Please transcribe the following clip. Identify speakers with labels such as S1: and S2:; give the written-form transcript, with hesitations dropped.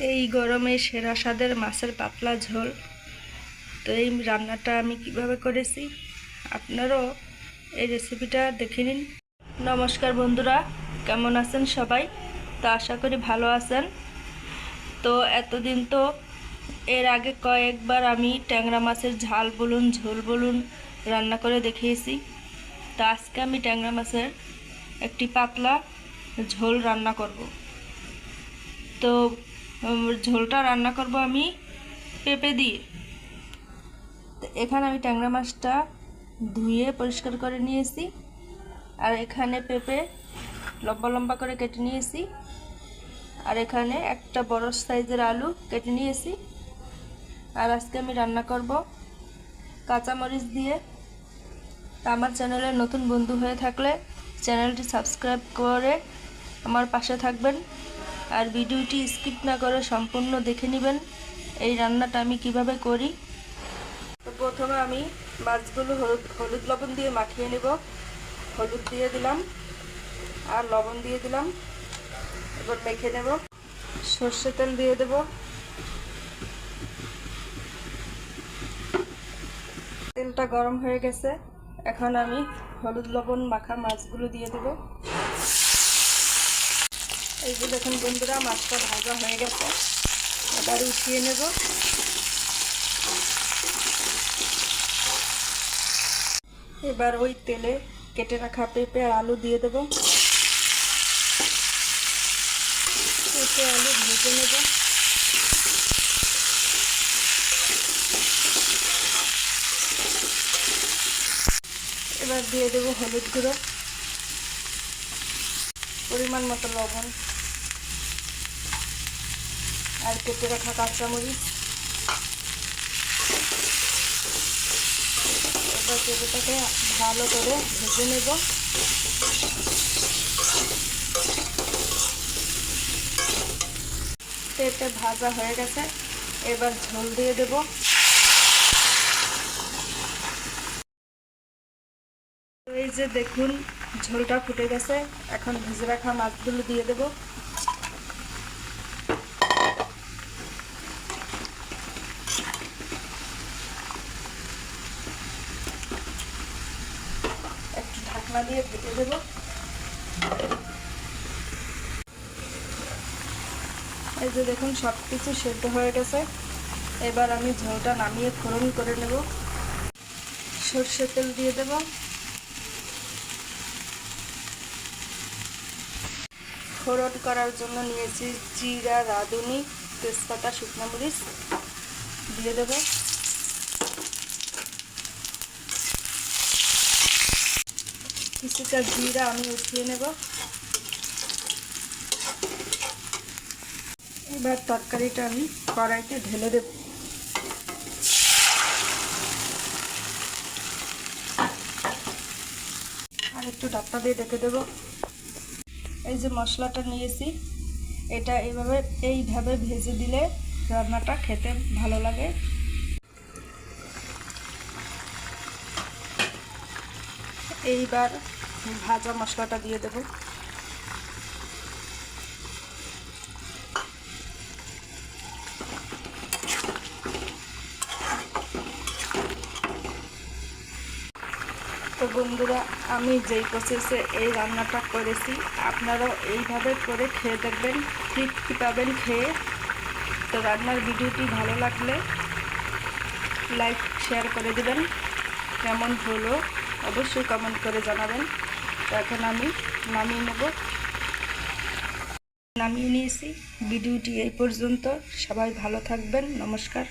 S1: এই গরমে সেরা স্বাদের মাছের পাতলা ঝোল। তো এই রান্নাটা আমি কিভাবে করেছি আপনারাও এই রেসিপিটা দেখে নিন। নমস্কার বন্ধুরা, কেমন আছেন সবাই? তো আশা করি ভালো আছেন। তো এতদিন তো এর আগে কয়েকবার আমি ট্যাংরা মাছের ঝাল বলুন ঝোল বলুন রান্না করে দেখিয়েছি। তো আজকে আমি ট্যাংরা মাছের একটি পাতলা ঝোল রান্না করব। তো ঝোলটা রান্না করব আমি পেঁপে দিয়ে। তো এখানে আমি ট্যাংরা মাছটা ধুয়ে পরিষ্কার করে নিয়েছি, আর এখানে পেঁপে লম্বা লম্বা করে কেটে নিয়েছি, আর এখানে একটা বড় সাইজের আলু কেটে নিয়েছি। আর আজকে আমি রান্না করব কাঁচামরিচ দিয়ে। তা আমার চ্যানেলে নতুন বন্ধু হয়ে থাকলে চ্যানেলটি সাবস্ক্রাইব করে আমার পাশে থাকবেন, আর ভিডিওটি স্কিপ না করে সম্পূর্ণ দেখে নেবেন এই রান্নাটা আমি কিভাবে করি। তো প্রথমে আমি মাছগুলো হলুদ লবণ দিয়ে মাখিয়ে নেব। হলুদ দিয়ে দিলাম আর লবণ দিয়ে দিলাম, এবার মেখে নেব। সর্ষে তেল দিয়ে দেব, তেলটা গরম হয়ে গেছে। এখন আমি হলুদ লবণ মাখা মাছগুলো দিয়ে দেব। এই যে দেখুন বন্ধুরা, মাছটা ভাজা হয়ে গেছে, এবার উঠিয়ে নেব। এবার ওই তেলে কেটে রাখা পেঁপে আর আলু দিয়ে দেব। পেঁপে আলু ভেজে নেব। এবার দিয়ে দেব হলুদ গুঁড়ো, পরিমাণ মতো লবণ, আর কেটে রাখা কাঁচামরিচ। এবার পেঁপেটাকে ভালো করে ভেজে নেব। পেঁপে ভাজা হয়ে গেছে, এবার ঝোল দিয়ে দেব। এই যে দেখুন ঝোলটা ফুটে গেছে, এখন ভেজে রাখা মাছগুলো দিয়ে দেব। একটু ঢাকনা দিয়ে ঢেকে দেব। এই যে দেখুন সব কিছু সেদ্ধ হয়ে গেছে, এবার আমি ঝোলটা নামিয়ে ফোড়ন করে নেব। সর্ষের তেল দিয়ে দেব, ফোড়ন করার জন্য নিয়েছি জিরা, রাঁধুনি, তেজপাতা, শুকনো মরিচ দিয়ে দেব। কিছুটা জিরা আমি উঠিয়ে নেব। এবার তরকারিটা আমি কড়াইতে ঢেলে দেব। আর একটু ঢাকনা দিয়ে ঢেকে দেব। এই যে মশলাটা নিয়েছি, এটা এইভাবে ভেজে দিলে রান্নাটা খেতে ভালো লাগে। এইবার ভাজা মশলাটা দিয়ে দেব। তো বন্ধুরা, আমি যেই প্রসেসে এই রান্নাটা করেছি আপনারাও এইভাবে করে খেয়ে দেখবেন, তৃপ্তি পাবেন খেয়ে। তো রান্নার ভিডিওটি ভালো লাগলে লাইক শেয়ার করে দেবেন, কেমন হলো অবশ্যই কমেন্ট করে জানাবেন। তো এখন আমি নামিয়ে নিয়েছি। ভিডিওটি এই পর্যন্ত, সবাই ভালো থাকবেন, নমস্কার।